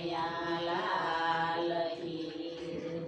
કનૈયા લાલ કી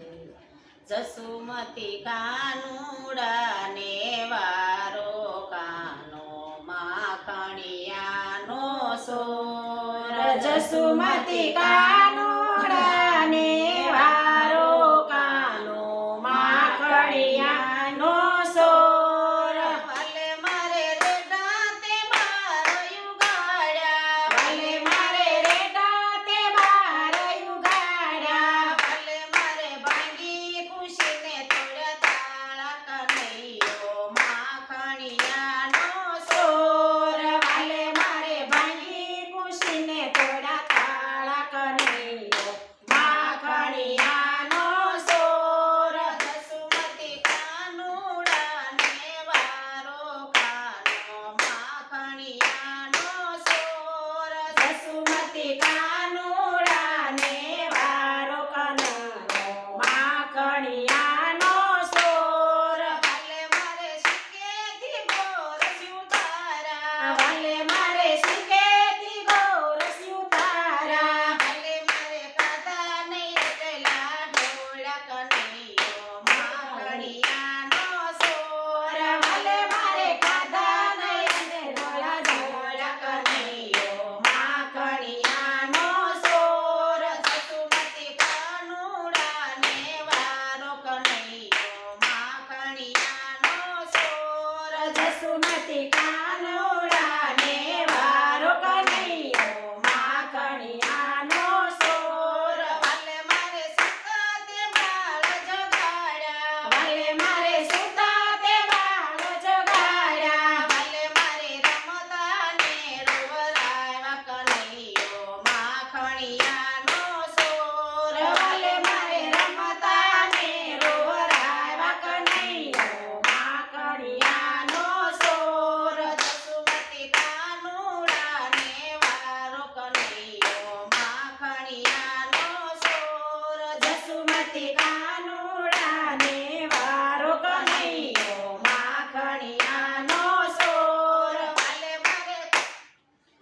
જસુમતી કાનુડા ને વારો કાનો માખણિયાનો સોર જસુમતી કાનુડા ને વારો કાનો માખણિયાનો સોર ભલે મારે રેડા તે બાર યુગાડ્યા ભલે મારે રેડા તે બાર યુગાડ્યા ભલે મારે ભાંગી ખુશીને તોડ્યા તાળા કનૈયો માખણિયાનો સોર વાલે મારે ભાંગી ખુશીને તોડા તાળા કનૈયો માખણિયાનો સોર જસુમતી કાનુડા ને વારો કાનો માખણિયાનો સોર જસુમતી કાનુડા ને વારો કનૈયો માખણિયાનો સોર ભલે મારે શીખેથી ગોરસ્યું તારા વાલે મારે શીખેથી ગોરસ્યું તારા ભલે મારે કાધા નહીં એકલા ઢોળા કનૈયો માખણિયાનો સોર વાલે મારે કાધા નયને ઢોળા ઢોળા કનૈયો માખણિયાનો સોર જસુમતી કાનુડા ને વારો કનૈયો માખણિયાનો સોર જસુમતી કાનુડા ને વારો કનૈયો માખણિયાનો સોર ભલે મારે સુતા તે બાળ જગાડ્યા વાલે મારે સુતા તે બાળ જગાડ્યા ભલે મારે રમતા ને રોવરાવ્યા કનૈયો માખણિયાનો સોર વાલે મારે રમતા ને રોવરાવ્યા કનૈયો માખણિયાનો સોર જસુમતી કાનુડા ને વારો કનૈયો માખણિયાનો સોર જસુમતી કાનુડા ને વારો કનૈયો માખણિયાનો સોર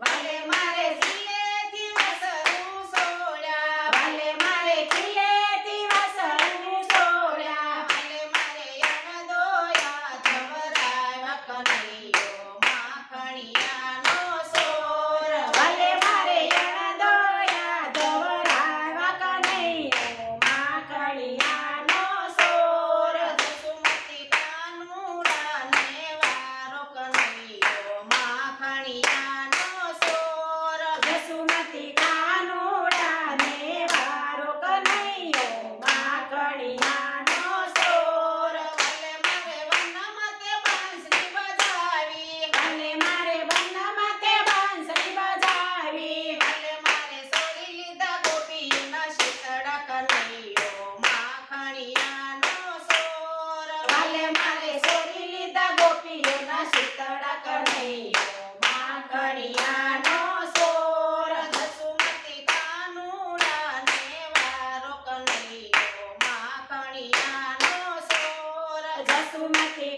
ભલે મારે સિલેથી વસરું સોડ્યા વાલે મારે ખીલેથી વસરું સોડ્યા ભલે મારે યણદોયા ધવરાવ્યા કનૈયો માખણિયાનો સોર વાલે મારે યણદોયા ધવરાવ્યા કનૈયો માખણિયાનો સોર જસુમતી કાનુડા ને વારો કનૈયો માખણિયાનો સોર જસુમતી કાનુડા ને વારો કનૈયો માખણિયાનો સોર ભલે મારે વનમાં તે બાંસરી બજાવી વાલે મારે બંનમાં તે બાંસરી બજાવી ભલે મારે સોરી લીધા ગોપીના શીતળા કનૈયો માખણિયાનો સોર વાલે મારે સોરી લીધા ગોપીઓના શીતળા કનૈયો માખણિયાનો સોર જસુમતી કાનુડા ને વારો કનૈયો માખણિયાનો સોર જસુમતી